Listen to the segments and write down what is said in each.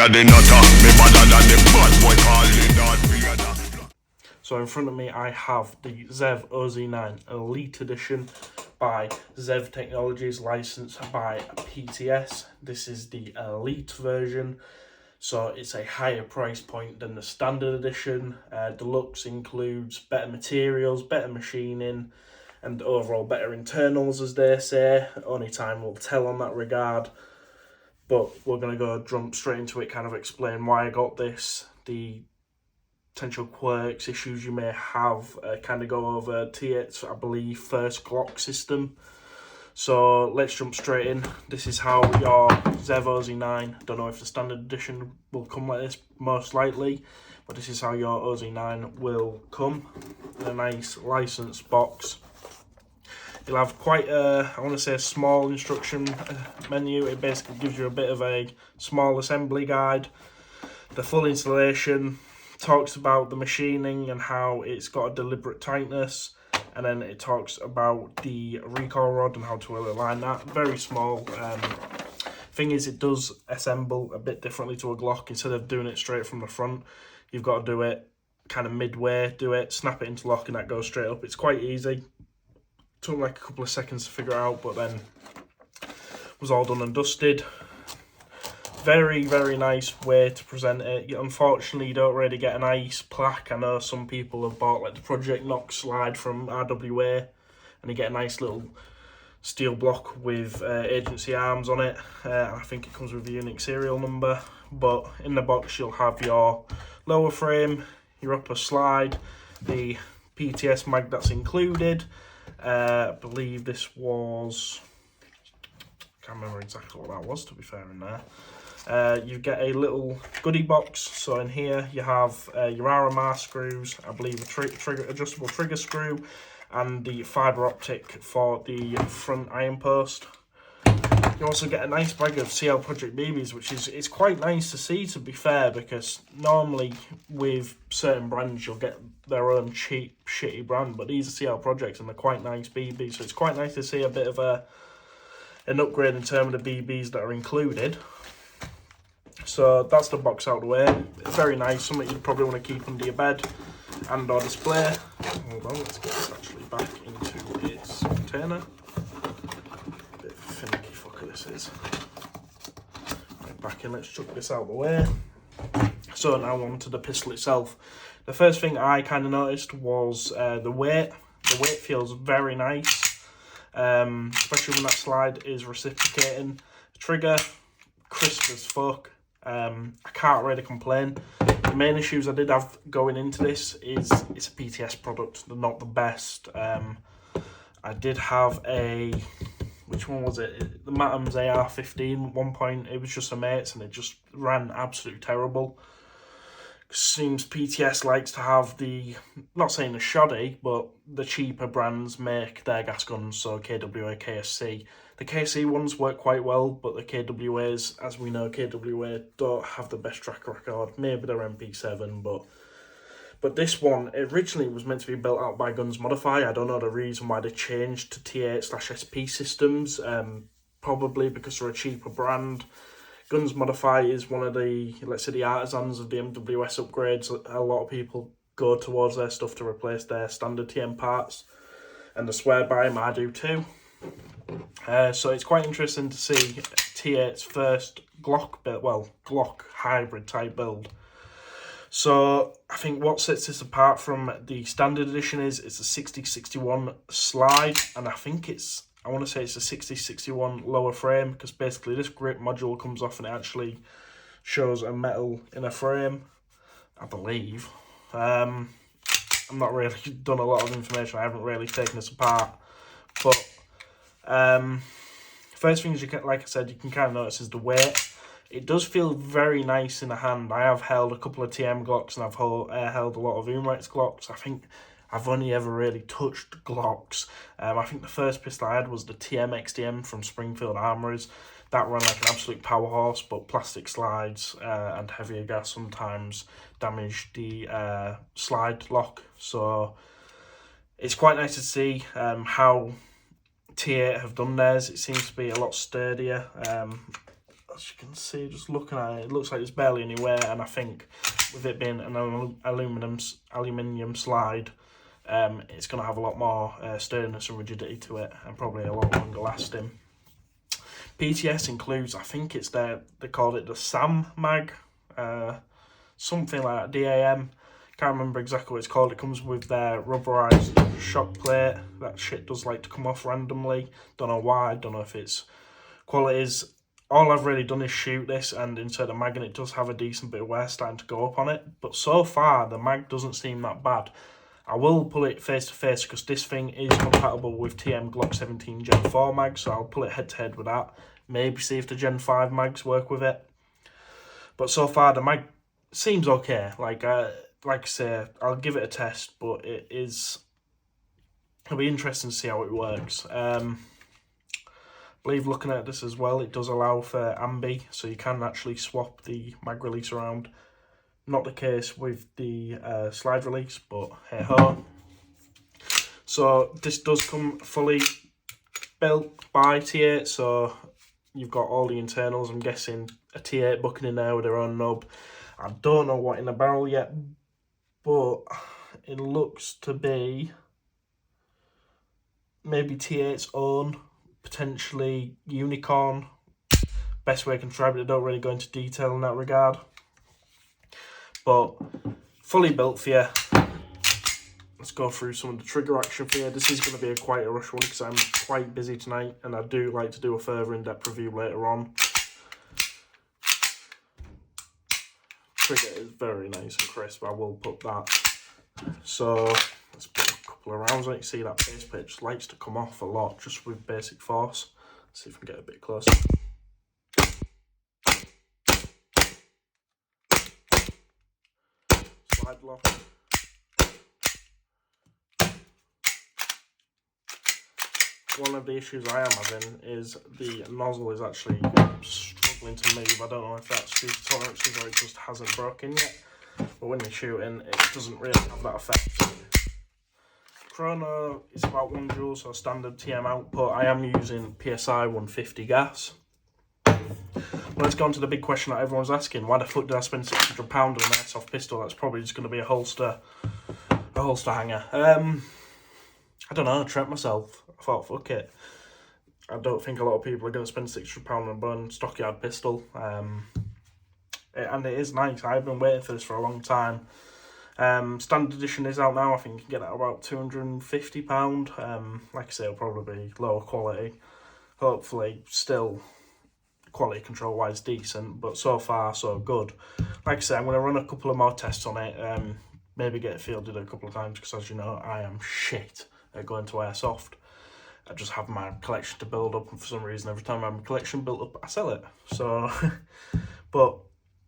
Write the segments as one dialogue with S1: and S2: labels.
S1: are the nutter. Me better than the bad boy calling Darth Vader.
S2: So in front of me I have the ZEV OZ9 Elite Edition by ZEV Technologies, licensed by PTS. This is the Elite version, so it's a higher price point than the standard edition. Deluxe includes better materials, better machining, and overall better internals, as they say. Only time will tell on that regard. But we're going to jump straight into it, kind of explain why I got this, the potential quirks, issues you may have, kind of go over T8's, I believe, first Glock system. So let's jump straight in. This is how your ZEV OZ9, don't know if the standard edition will come like this, most likely, but this is how your OZ9 will come in a nice licensed box. You'll have quite a, I want to say, a small instruction menu. It basically gives you a bit of a small assembly guide. The full installation talks about the machining and how it's got a deliberate tightness, and then it talks about the recoil rod and how to align that. Very small. Thing is, it does assemble a bit differently to a Glock. Instead of doing it straight from the front, you've got to do it kind of midway, snap it into lock, and that goes straight up. It's quite easy. Took like a couple of seconds to figure out, but then was all done and dusted. Very, very nice way to present it. Unfortunately, you don't really get a nice plaque. I know some people have bought like the Project Knox slide from RWA, and you get a nice little steel block with agency arms on it. I think it comes with a unique serial number. But in the box, you'll have your lower frame, your upper slide, the PTS mag that's included. I believe this was, can't remember exactly what that was, to be fair, in there. You get a little goodie box. So in here you have your RMR screws, I believe a adjustable trigger screw, and the fibre optic for the front iron post. You also get a nice bag of CL Project BBs, which is quite nice to see, to be fair, because normally with certain brands you'll get their own cheap, shitty brand, but these are CL Projects and they're quite nice BBs, so it's quite nice to see a bit of an upgrade in terms of the BBs that are included. So that's the box out of the way. Very nice, something you'd probably want to keep under your bed and or display. Hold on, let's get this actually back into its container. Bit of a finicky fucker this is. Right, back in, let's chuck this out of the way. So now on to the pistol itself. The first thing I kind of noticed was the weight. The weight feels very nice, especially when that slide is reciprocating. The trigger, crisp as fuck. I can't really complain. The main issues I did have going into this is it's a PTS product. They're not the best. I did have a, which one was it? The Matham's AR-15. At one point it was just a mate's and it just ran absolutely terrible. Seems PTS likes to have the, not saying the shoddy, but the cheaper brands make their gas guns, so KWA, KSC. The KSC ones work quite well, but the KWAs, as we know, KWA don't have the best track record. Maybe they're MP7, but this one originally was meant to be built out by Guns Modify. I don't know the reason why they changed to T8/SP systems. Probably because they're a cheaper brand. Guns Modify is one of the, let's say, the artisans of the MWS upgrades. A lot of people go towards their stuff to replace their standard TM parts, and I swear by them, I do too. So it's quite interesting to see T8's first Glock build, well, Glock hybrid type build. So I think what sets this apart from the standard edition is it's a 6061 slide, and I want to say it's a 6061 lower frame, because basically this grip module comes off and it actually shows a metal in a frame, I believe. I'm not really done a lot of information, I haven't really taken this apart, but first things you can, like I said, you can kind of notice is the weight. It does feel very nice in the hand. I have held a couple of TM Glocks and I've held a lot of Umrex Glocks. I think I've only ever really touched Glocks. I think the first pistol I had was the TM XDM from Springfield Armourers. That ran like an absolute powerhouse, but plastic slides and heavier gas sometimes damaged the slide lock. So it's quite nice to see how T8 have done theirs. It seems to be a lot sturdier. as you can see, just looking at it, it looks like there's barely any wear, and I think with it being an aluminium slide, it's going to have a lot more sturdiness and rigidity to it, and probably a lot longer lasting. PTS includes, I think it's they called it the SAM mag, something like that, DAM. Can't remember exactly what it's called. It comes with their rubberized shock plate. That shit does like to come off randomly. Don't know why. Don't know if it's qualities. All I've really done is shoot this and insert a mag, and it does have a decent bit of wear starting to go up on it. But so far, the mag doesn't seem that bad. I will pull it face to face because this thing is compatible with TM Glock 17 Gen 4 mags, so I'll pull it head to head with that. Maybe see if the Gen 5 mags work with it. But so far, the mag seems okay. Like I say, I'll give it a test, but it'll be interesting to see how it works. I believe looking at this as well, it does allow for ambi, so you can actually swap the mag release around. Not the case with the slide release, but hey ho. So this does come fully built by T8, so you've got all the internals. I'm guessing a T8 bucking in there with their own nub. I don't know what in the barrel yet, but it looks to be maybe T8's own, potentially unicorn. Best way I can describe it, I don't really go into detail in that regard. But fully built for you. Let's go through some of the trigger action for you. This is going to be quite a rush one because I'm quite busy tonight, and I do like to do a further in-depth review later on. Trigger is very nice and crisp, I will put that. So let's put a couple of rounds on it. You see that base plate just likes to come off a lot just with basic force. Let's see if we can get a bit closer. Slide lock. One of the issues I am having is the nozzle is actually struggling to move. I don't know if that's due to tolerances or it just hasn't broken yet. But when you're shooting, it doesn't really have that effect. Chrono is about 1 joule, so standard TM output. I am using PSI 150 gas. Let's go on to the big question that everyone's asking. Why the fuck did I spend £600 on an airsoft pistol? That's probably just going to be a holster hanger. I don't know, I trapped myself. I thought, fuck it. I don't think a lot of people are going to spend £600 on a bone stockyard pistol. And it is nice. I've been waiting for this for a long time. Standard edition is out now. I think you can get it at about £250. Like I say, it'll probably be lower quality. Hopefully, still quality control wise decent, but so far so good. Like I say, I'm going to run a couple of more tests on it. Maybe get it fielded a couple of times because, as you know, I am shit at going to airsoft. I just have my collection to build up, and for some reason, every time I have my collection built up, I sell it. So, but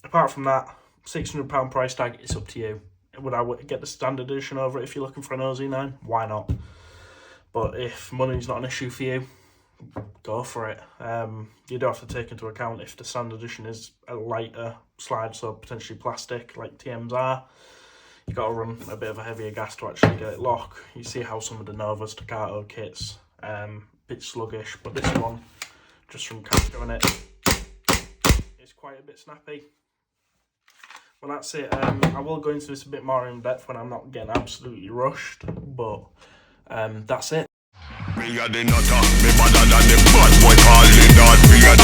S2: apart from that, £600 price tag, it's up to you. Would I get the standard edition over it if you're looking for an OZ9? Why not? But if money's not an issue for you, go for it. You do have to take into account if the standard edition is a lighter slide, so potentially plastic, like TMs are. You got to run a bit of a heavier gas to actually get it lock. You see how some of the Nova Staccato kits, bit sluggish, but this one, just from capturing it, it's quite a bit snappy. Well, that's it. I will go into this a bit more in depth when I'm not getting absolutely rushed, but that's it.
S1: Me a the nutter, me better than the bad boy calling that. Me a